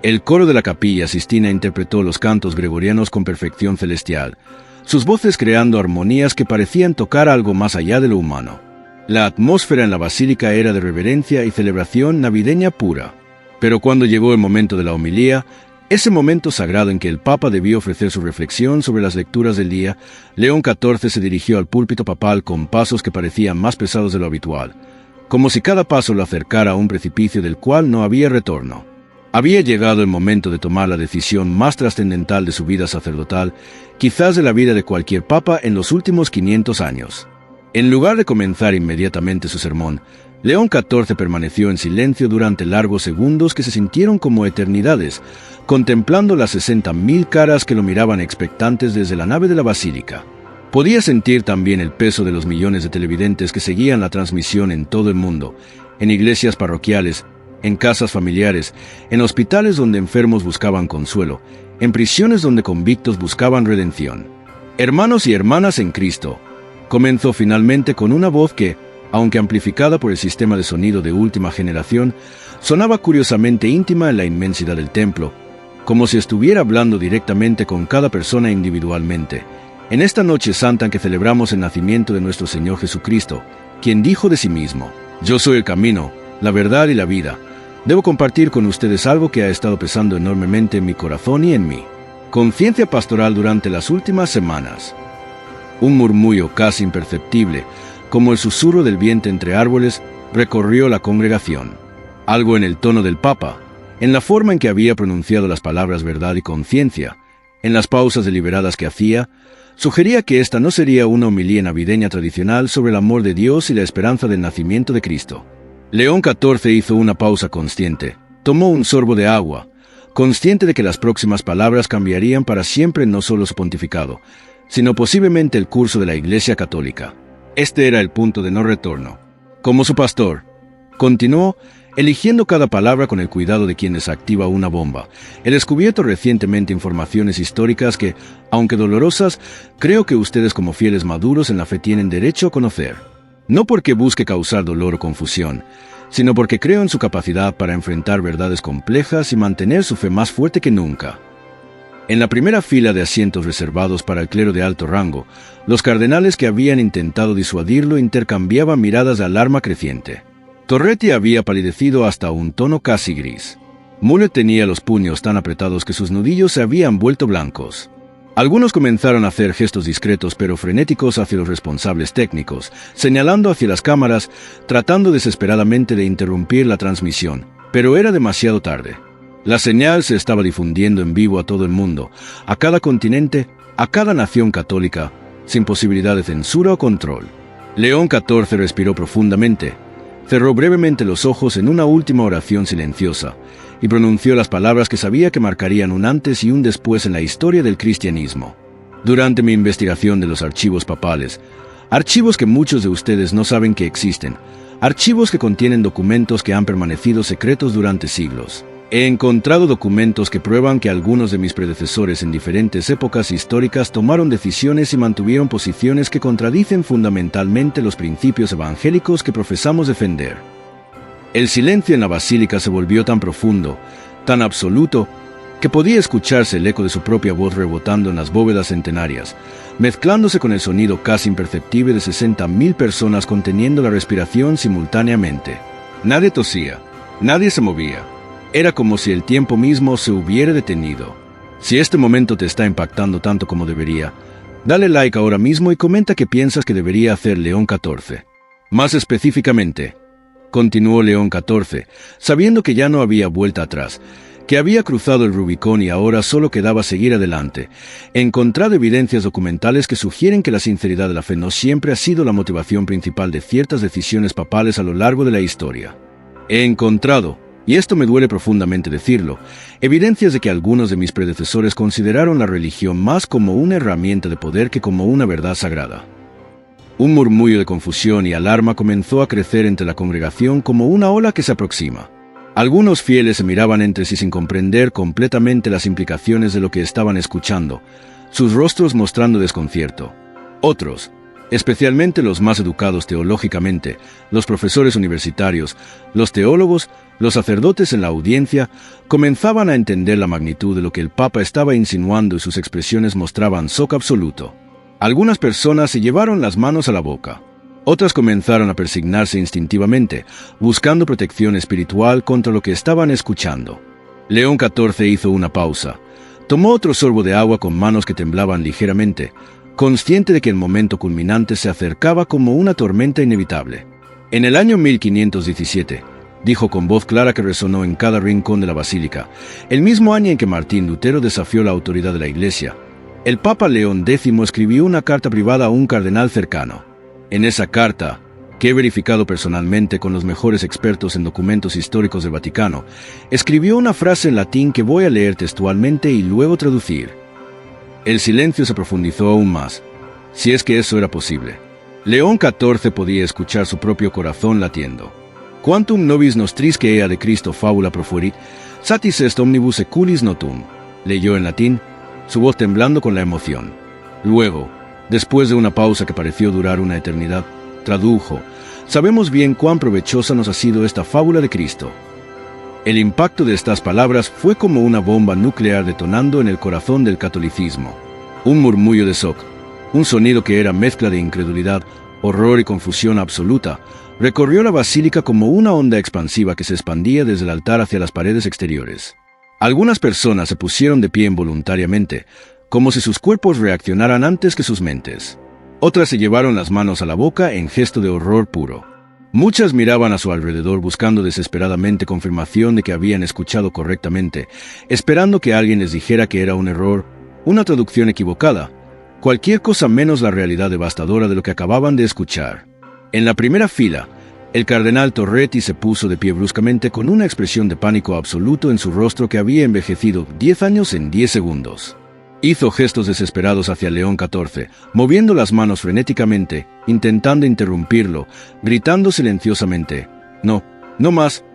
El coro de la Capilla Sistina interpretó los cantos gregorianos con perfección celestial, sus voces creando armonías que parecían tocar algo más allá de lo humano. La atmósfera en la basílica era de reverencia y celebración navideña pura. Pero cuando llegó el momento de la homilía, ese momento sagrado en que el Papa debió ofrecer su reflexión sobre las lecturas del día, León XIV se dirigió al púlpito papal con pasos que parecían más pesados de lo habitual, como si cada paso lo acercara a un precipicio del cual no había retorno. Había llegado el momento de tomar la decisión más trascendental de su vida sacerdotal, quizás de la vida de cualquier papa en los últimos 500 años. En lugar de comenzar inmediatamente su sermón, León XIV permaneció en silencio durante largos segundos que se sintieron como eternidades, contemplando las 60.000 caras que lo miraban expectantes desde la nave de la basílica. Podía sentir también el peso de los millones de televidentes que seguían la transmisión en todo el mundo, en iglesias parroquiales, en casas familiares, en hospitales donde enfermos buscaban consuelo, en prisiones donde convictos buscaban redención. Hermanos y hermanas en Cristo, comenzó finalmente con una voz que, aunque amplificada por el sistema de sonido de última generación, sonaba curiosamente íntima en la inmensidad del templo, como si estuviera hablando directamente con cada persona individualmente. En esta noche santa en que celebramos el nacimiento de nuestro Señor Jesucristo, quien dijo de sí mismo: «Yo soy el camino, la verdad y la vida», debo compartir con ustedes algo que ha estado pesando enormemente en mi corazón y en mí. Conciencia pastoral durante las últimas semanas. Un murmullo casi imperceptible, como el susurro del viento entre árboles, recorrió la congregación. Algo en el tono del Papa, en la forma en que había pronunciado las palabras verdad y conciencia, en las pausas deliberadas que hacía, sugería que esta no sería una homilía navideña tradicional sobre el amor de Dios y la esperanza del nacimiento de Cristo. León XIV hizo una pausa consciente, tomó un sorbo de agua, consciente de que las próximas palabras cambiarían para siempre no solo su pontificado, sino posiblemente el curso de la Iglesia Católica. Este era el punto de no retorno. Como su pastor, continuó, eligiendo cada palabra con el cuidado de quien desactiva una bomba. He descubierto recientemente informaciones históricas que, aunque dolorosas, creo que ustedes como fieles maduros en la fe tienen derecho a conocer. No porque busque causar dolor o confusión, sino porque creo en su capacidad para enfrentar verdades complejas y mantener su fe más fuerte que nunca. En la primera fila de asientos reservados para el clero de alto rango, los cardenales que habían intentado disuadirlo intercambiaban miradas de alarma creciente. Torretti había palidecido hasta un tono casi gris. Mullet tenía los puños tan apretados que sus nudillos se habían vuelto blancos. Algunos comenzaron a hacer gestos discretos pero frenéticos hacia los responsables técnicos, señalando hacia las cámaras, tratando desesperadamente de interrumpir la transmisión, pero era demasiado tarde. La señal se estaba difundiendo en vivo a todo el mundo, a cada continente, a cada nación católica, sin posibilidad de censura o control. León XIV respiró profundamente, cerró brevemente los ojos en una última oración silenciosa y pronunció las palabras que sabía que marcarían un antes y un después en la historia del cristianismo. Durante mi investigación de los archivos papales, archivos que muchos de ustedes no saben que existen, archivos que contienen documentos que han permanecido secretos durante siglos, He encontrado documentos que prueban que algunos de mis predecesores en diferentes épocas históricas tomaron decisiones y mantuvieron posiciones que contradicen fundamentalmente los principios evangélicos que profesamos defender. El silencio en la basílica se volvió tan profundo, tan absoluto, que podía escucharse el eco de su propia voz rebotando en las bóvedas centenarias, mezclándose con el sonido casi imperceptible de 60.000 personas conteniendo la respiración simultáneamente. Nadie tosía, nadie se movía. Era como si el tiempo mismo se hubiera detenido. Si este momento te está impactando tanto como debería, dale like ahora mismo y comenta qué piensas que debería hacer León XIV. Más específicamente, continuó León XIV, sabiendo que ya no había vuelta atrás, que había cruzado el Rubicón y ahora solo quedaba seguir adelante. He encontrado evidencias documentales que sugieren que la sinceridad de la fe no siempre ha sido la motivación principal de ciertas decisiones papales a lo largo de la historia. He encontrado, y esto me duele profundamente decirlo, evidencias de que algunos de mis predecesores consideraron la religión más como una herramienta de poder que como una verdad sagrada. Un murmullo de confusión y alarma comenzó a crecer entre la congregación como una ola que se aproxima. Algunos fieles se miraban entre sí sin comprender completamente las implicaciones de lo que estaban escuchando, sus rostros mostrando desconcierto. Otros, especialmente los más educados teológicamente, los profesores universitarios, los teólogos, los sacerdotes en la audiencia, comenzaban a entender la magnitud de lo que el Papa estaba insinuando y sus expresiones mostraban shock absoluto. Algunas personas se llevaron las manos a la boca. Otras comenzaron a persignarse instintivamente, buscando protección espiritual contra lo que estaban escuchando. León XIV hizo una pausa. Tomó otro sorbo de agua con manos que temblaban ligeramente, consciente de que el momento culminante se acercaba como una tormenta inevitable. En el año 1517, dijo con voz clara que resonó en cada rincón de la basílica, el mismo año en que Martín Lutero desafió la autoridad de la Iglesia, el Papa León X escribió una carta privada a un cardenal cercano. En esa carta, que he verificado personalmente con los mejores expertos en documentos históricos del Vaticano, escribió una frase en latín que voy a leer textualmente y luego traducir. El silencio se profundizó aún más, si es que eso era posible. León XIV podía escuchar su propio corazón latiendo. Quantum nobis nostrisque ea de Cristo fabula profuerit, satis est omnibus seculis notum, leyó en latín, su voz temblando con la emoción. Luego, después de una pausa que pareció durar una eternidad, tradujo, sabemos bien cuán provechosa nos ha sido esta fábula de Cristo. El impacto de estas palabras fue como una bomba nuclear detonando en el corazón del catolicismo. Un murmullo de shock, un sonido que era mezcla de incredulidad, horror y confusión absoluta, recorrió la basílica como una onda expansiva que se expandía desde el altar hacia las paredes exteriores. Algunas personas se pusieron de pie involuntariamente, como si sus cuerpos reaccionaran antes que sus mentes. Otras se llevaron las manos a la boca en gesto de horror puro. Muchas miraban a su alrededor buscando desesperadamente confirmación de que habían escuchado correctamente, esperando que alguien les dijera que era un error, una traducción equivocada, cualquier cosa menos la realidad devastadora de lo que acababan de escuchar. En la primera fila, el cardenal Torretti se puso de pie bruscamente con una expresión de pánico absoluto en su rostro que había envejecido 10 años en 10 segundos. Hizo gestos desesperados hacia León XIV, moviendo las manos frenéticamente, intentando interrumpirlo, gritando silenciosamente, «No, no más».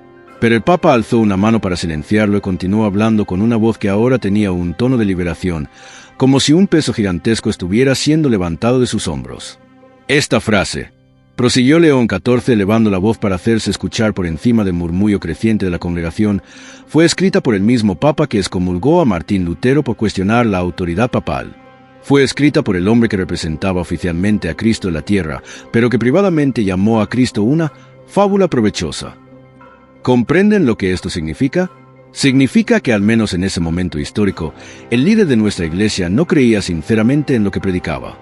Pero el Papa alzó una mano para silenciarlo y continuó hablando con una voz que ahora tenía un tono de liberación, como si un peso gigantesco estuviera siendo levantado de sus hombros. Esta frase, prosiguió León XIV elevando la voz para hacerse escuchar por encima del murmullo creciente de la congregación, fue escrita por el mismo Papa que excomulgó a Martín Lutero por cuestionar la autoridad papal. Fue escrita por el hombre que representaba oficialmente a Cristo en la tierra, pero que privadamente llamó a Cristo una fábula provechosa. ¿Comprenden lo que esto significa? Significa que al menos en ese momento histórico, el líder de nuestra iglesia no creía sinceramente en lo que predicaba.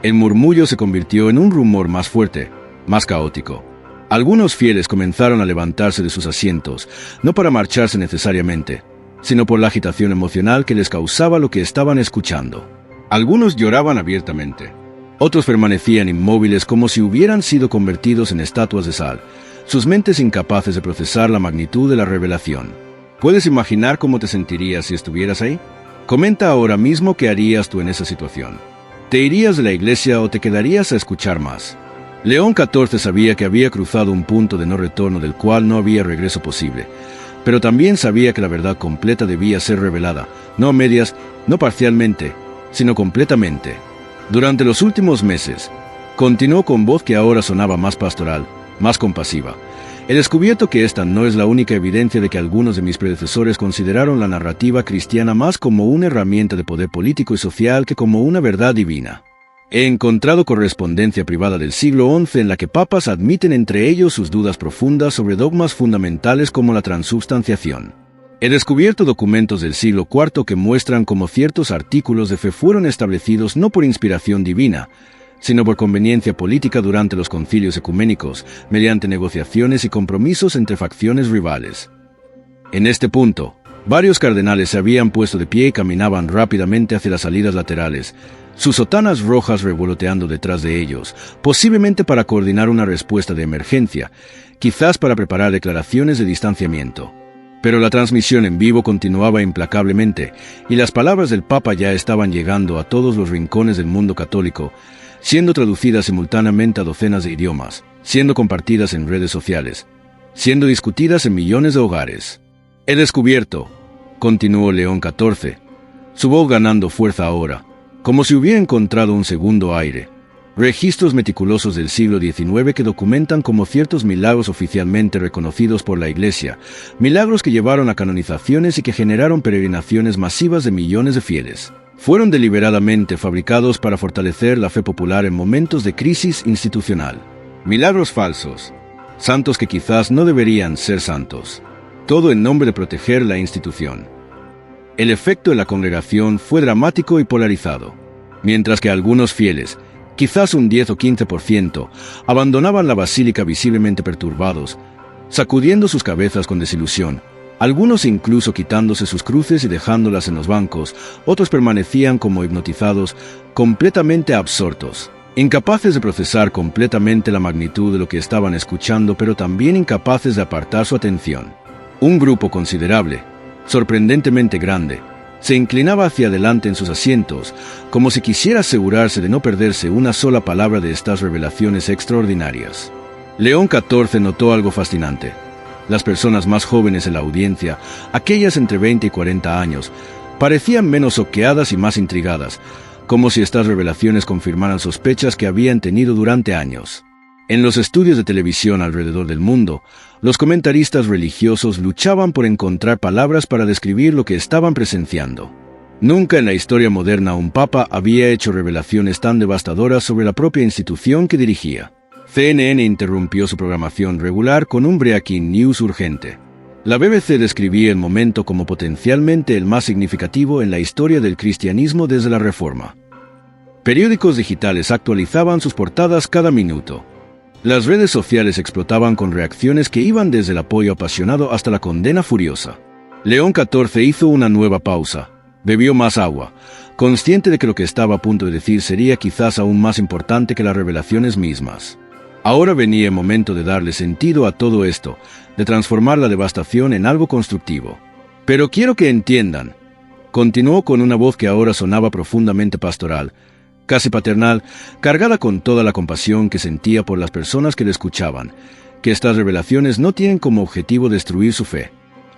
El murmullo se convirtió en un rumor más fuerte, más caótico. Algunos fieles comenzaron a levantarse de sus asientos, no para marcharse necesariamente, sino por la agitación emocional que les causaba lo que estaban escuchando. Algunos lloraban abiertamente. Otros permanecían inmóviles como si hubieran sido convertidos en estatuas de sal, sus mentes incapaces de procesar la magnitud de la revelación. ¿Puedes imaginar cómo te sentirías si estuvieras ahí? Comenta ahora mismo qué harías tú en esa situación. ¿Te irías de la iglesia o te quedarías a escuchar más? León XIV sabía que había cruzado un punto de no retorno del cual no había regreso posible, pero también sabía que la verdad completa debía ser revelada, no a medias, no parcialmente, sino completamente. Durante los últimos meses, continuó con voz que ahora sonaba más pastoral, más compasiva. He descubierto que esta no es la única evidencia de que algunos de mis predecesores consideraron la narrativa cristiana más como una herramienta de poder político y social que como una verdad divina. He encontrado correspondencia privada del siglo XI en la que papas admiten entre ellos sus dudas profundas sobre dogmas fundamentales como la transubstanciación. He descubierto documentos del siglo IV que muestran cómo ciertos artículos de fe fueron establecidos no por inspiración divina, sino por conveniencia política durante los concilios ecuménicos, mediante negociaciones y compromisos entre facciones rivales. En este punto, varios cardenales se habían puesto de pie y caminaban rápidamente hacia las salidas laterales, sus sotanas rojas revoloteando detrás de ellos, posiblemente para coordinar una respuesta de emergencia, quizás para preparar declaraciones de distanciamiento. Pero la transmisión en vivo continuaba implacablemente, y las palabras del Papa ya estaban llegando a todos los rincones del mundo católico, siendo traducidas simultáneamente a docenas de idiomas, siendo compartidas en redes sociales, siendo discutidas en millones de hogares. He descubierto, continuó León XIV, su voz ganando fuerza ahora, como si hubiera encontrado un segundo aire, registros meticulosos del siglo XIX que documentan como ciertos milagros oficialmente reconocidos por la Iglesia, milagros que llevaron a canonizaciones y que generaron peregrinaciones masivas de millones de fieles, fueron deliberadamente fabricados para fortalecer la fe popular en momentos de crisis institucional. Milagros falsos, santos que quizás no deberían ser santos, todo en nombre de proteger la institución. El efecto en la congregación fue dramático y polarizado. Mientras que algunos fieles, quizás un 10 o 15%, abandonaban la basílica visiblemente perturbados, sacudiendo sus cabezas con desilusión, algunos incluso quitándose sus cruces y dejándolas en los bancos, otros permanecían como hipnotizados, completamente absortos, incapaces de procesar completamente la magnitud de lo que estaban escuchando, pero también incapaces de apartar su atención. Un grupo considerable, sorprendentemente grande, se inclinaba hacia adelante en sus asientos, como si quisiera asegurarse de no perderse una sola palabra de estas revelaciones extraordinarias. León XIV notó algo fascinante. Las personas más jóvenes en la audiencia, aquellas entre 20 y 40 años, parecían menos choqueadas y más intrigadas, como si estas revelaciones confirmaran sospechas que habían tenido durante años. En los estudios de televisión alrededor del mundo, los comentaristas religiosos luchaban por encontrar palabras para describir lo que estaban presenciando. Nunca en la historia moderna un papa había hecho revelaciones tan devastadoras sobre la propia institución que dirigía. CNN interrumpió su programación regular con un breaking news urgente. La BBC describía el momento como potencialmente el más significativo en la historia del cristianismo desde la Reforma. Periódicos digitales actualizaban sus portadas cada minuto. Las redes sociales explotaban con reacciones que iban desde el apoyo apasionado hasta la condena furiosa. León XIV hizo una nueva pausa, bebió más agua, consciente de que lo que estaba a punto de decir sería quizás aún más importante que las revelaciones mismas. Ahora venía el momento de darle sentido a todo esto, de transformar la devastación en algo constructivo. Pero quiero que entiendan, continuó con una voz que ahora sonaba profundamente pastoral, casi paternal, cargada con toda la compasión que sentía por las personas que le escuchaban, que estas revelaciones no tienen como objetivo destruir su fe.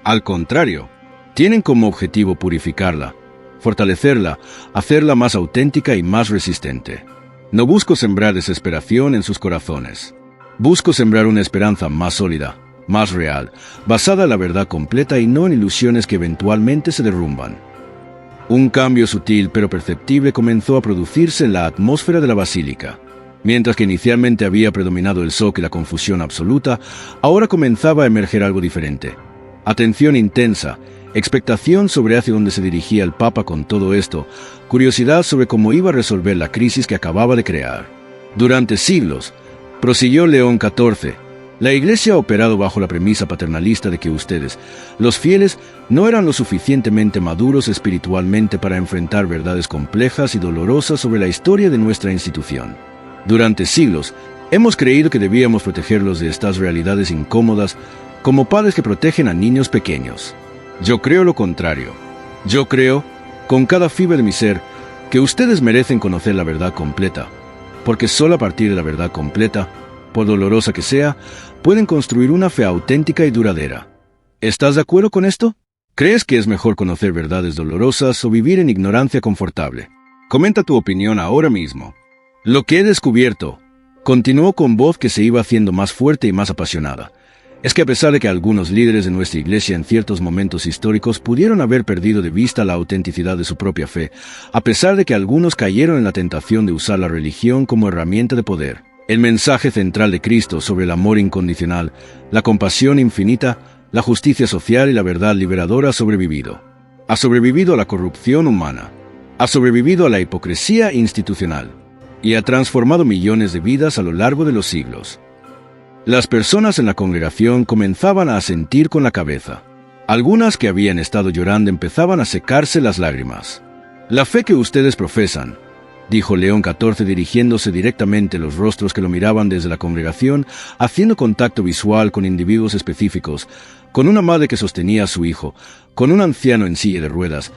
Al contrario, tienen como objetivo purificarla, fortalecerla, hacerla más auténtica y más resistente. No busco sembrar desesperación en sus corazones. Busco sembrar una esperanza más sólida, más real, basada en la verdad completa y no en ilusiones que eventualmente se derrumban. Un cambio sutil pero perceptible comenzó a producirse en la atmósfera de la basílica. Mientras que inicialmente había predominado el shock y la confusión absoluta, ahora comenzaba a emerger algo diferente. Atención intensa, expectación sobre hacia dónde se dirigía el Papa con todo esto, curiosidad sobre cómo iba a resolver la crisis que acababa de crear. Durante siglos, prosiguió León XIV, la Iglesia ha operado bajo la premisa paternalista de que ustedes, los fieles, no eran lo suficientemente maduros espiritualmente para enfrentar verdades complejas y dolorosas sobre la historia de nuestra institución. Durante siglos, hemos creído que debíamos protegerlos de estas realidades incómodas como padres que protegen a niños pequeños. Yo creo lo contrario. Yo creo, con cada fibra de mi ser, que ustedes merecen conocer la verdad completa, porque solo a partir de la verdad completa, por dolorosa que sea, pueden construir una fe auténtica y duradera. ¿Estás de acuerdo con esto? ¿Crees que es mejor conocer verdades dolorosas o vivir en ignorancia confortable? Comenta tu opinión ahora mismo. Lo que he descubierto, continuó con voz que se iba haciendo más fuerte y más apasionada, es que a pesar de que algunos líderes de nuestra iglesia en ciertos momentos históricos pudieron haber perdido de vista la autenticidad de su propia fe, a pesar de que algunos cayeron en la tentación de usar la religión como herramienta de poder, el mensaje central de Cristo sobre el amor incondicional, la compasión infinita, la justicia social y la verdad liberadora ha sobrevivido. Ha sobrevivido a la corrupción humana, ha sobrevivido a la hipocresía institucional, y ha transformado millones de vidas a lo largo de los siglos. Las personas en la congregación comenzaban a asentir con la cabeza. Algunas que habían estado llorando empezaban a secarse las lágrimas. La fe que ustedes profesan, dijo León XIV dirigiéndose directamente a los rostros que lo miraban desde la congregación, haciendo contacto visual con individuos específicos, con una madre que sostenía a su hijo, con un anciano en silla de ruedas,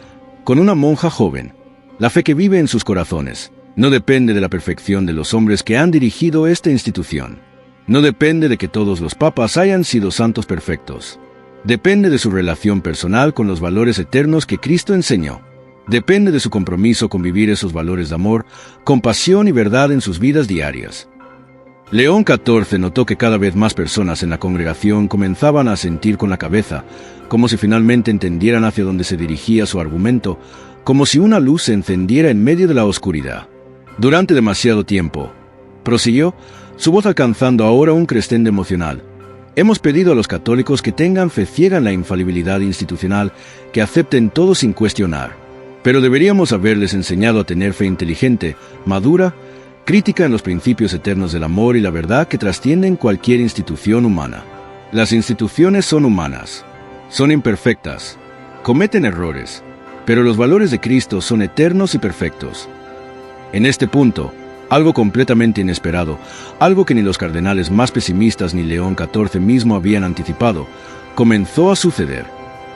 con una monja joven. La fe que vive en sus corazones no depende de la perfección de los hombres que han dirigido esta institución. No depende de que todos los papas hayan sido santos perfectos. Depende de su relación personal con los valores eternos que Cristo enseñó. Depende de su compromiso con vivir esos valores de amor, compasión y verdad en sus vidas diarias. León XIV notó que cada vez más personas en la congregación comenzaban a asentir con la cabeza, como si finalmente entendieran hacia dónde se dirigía su argumento, como si una luz se encendiera en medio de la oscuridad. Durante demasiado tiempo, prosiguió, su voz alcanzando ahora un crescendo emocional, hemos pedido a los católicos que tengan fe ciega en la infalibilidad institucional, que acepten todo sin cuestionar. Pero deberíamos haberles enseñado a tener fe inteligente, madura, crítica en los principios eternos del amor y la verdad que trascienden cualquier institución humana. Las instituciones son humanas, son imperfectas, cometen errores, pero los valores de Cristo son eternos y perfectos. En este punto, algo completamente inesperado, algo que ni los cardenales más pesimistas ni León XIV mismo habían anticipado, comenzó a suceder.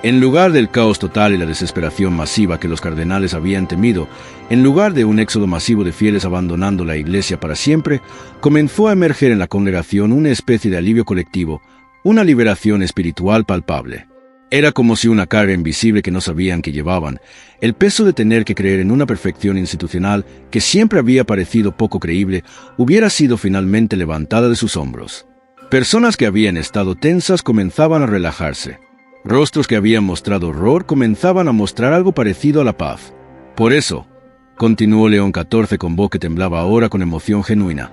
En lugar del caos total y la desesperación masiva que los cardenales habían temido, en lugar de un éxodo masivo de fieles abandonando la iglesia para siempre, comenzó a emerger en la congregación una especie de alivio colectivo, una liberación espiritual palpable. Era como si una carga invisible que no sabían que llevaban, el peso de tener que creer en una perfección institucional que siempre había parecido poco creíble, hubiera sido finalmente levantada de sus hombros. Personas que habían estado tensas comenzaban a relajarse. Rostros que habían mostrado horror comenzaban a mostrar algo parecido a la paz. Por eso, continuó León XIV con voz que temblaba ahora con emoción genuina,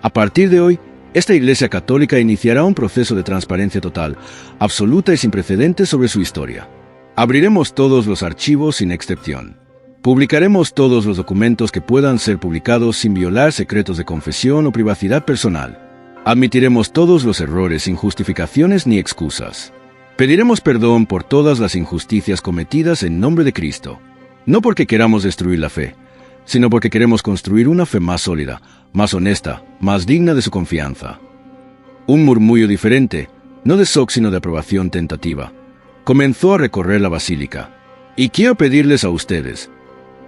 a partir de hoy, esta Iglesia Católica iniciará un proceso de transparencia total, absoluta y sin precedentes sobre su historia. Abriremos todos los archivos sin excepción. Publicaremos todos los documentos que puedan ser publicados sin violar secretos de confesión o privacidad personal. Admitiremos todos los errores sin justificaciones ni excusas. Pediremos perdón por todas las injusticias cometidas en nombre de Cristo. No porque queramos destruir la fe, sino porque queremos construir una fe más sólida, más honesta, más digna de su confianza. Un murmullo diferente, no de shock sino de aprobación tentativa, comenzó a recorrer la basílica. Y quiero pedirles a ustedes,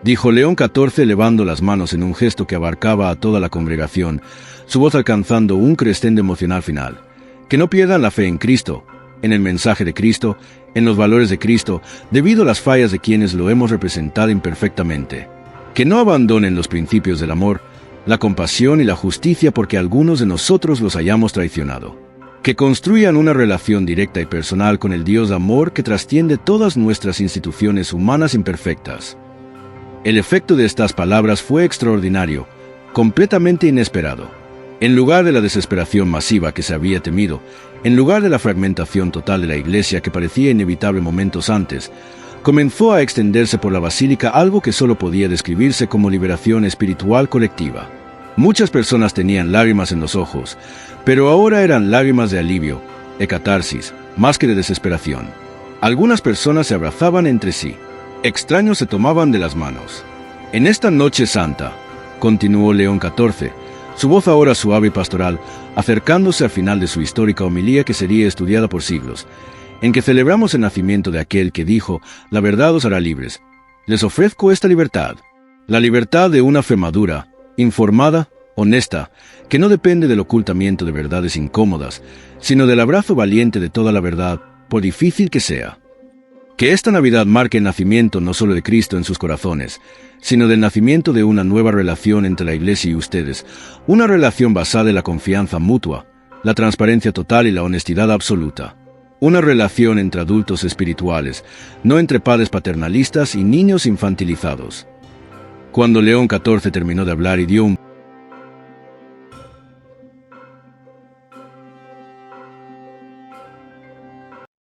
dijo León XIV elevando las manos en un gesto que abarcaba a toda la congregación, su voz alcanzando un crescendo emocional final, que no pierdan la fe en Cristo, en el mensaje de Cristo, en los valores de Cristo, debido a las fallas de quienes lo hemos representado imperfectamente. Que no abandonen los principios del amor, la compasión y la justicia porque algunos de nosotros los hayamos traicionado. Que construyan una relación directa y personal con el Dios de amor que trasciende todas nuestras instituciones humanas imperfectas. El efecto de estas palabras fue extraordinario, completamente inesperado. En lugar de la desesperación masiva que se había temido, en lugar de la fragmentación total de la iglesia que parecía inevitable momentos antes, comenzó a extenderse por la basílica algo que solo podía describirse como liberación espiritual colectiva. Muchas personas tenían lágrimas en los ojos, pero ahora eran lágrimas de alivio, de catarsis, más que de desesperación. Algunas personas se abrazaban entre sí. Extraños se tomaban de las manos. En esta noche santa, continuó León XIV, su voz ahora suave y pastoral, acercándose al final de su histórica homilía que sería estudiada por siglos, en que celebramos el nacimiento de aquel que dijo, la verdad os hará libres. Les ofrezco esta libertad, la libertad de una fe madura, informada, honesta, que no depende del ocultamiento de verdades incómodas, sino del abrazo valiente de toda la verdad, por difícil que sea. Que esta Navidad marque el nacimiento no solo de Cristo en sus corazones, sino del nacimiento de una nueva relación entre la Iglesia y ustedes, una relación basada en la confianza mutua, la transparencia total y la honestidad absoluta. Una relación entre adultos espirituales, no entre padres paternalistas y niños infantilizados. Cuando León XIV terminó de hablar y dio un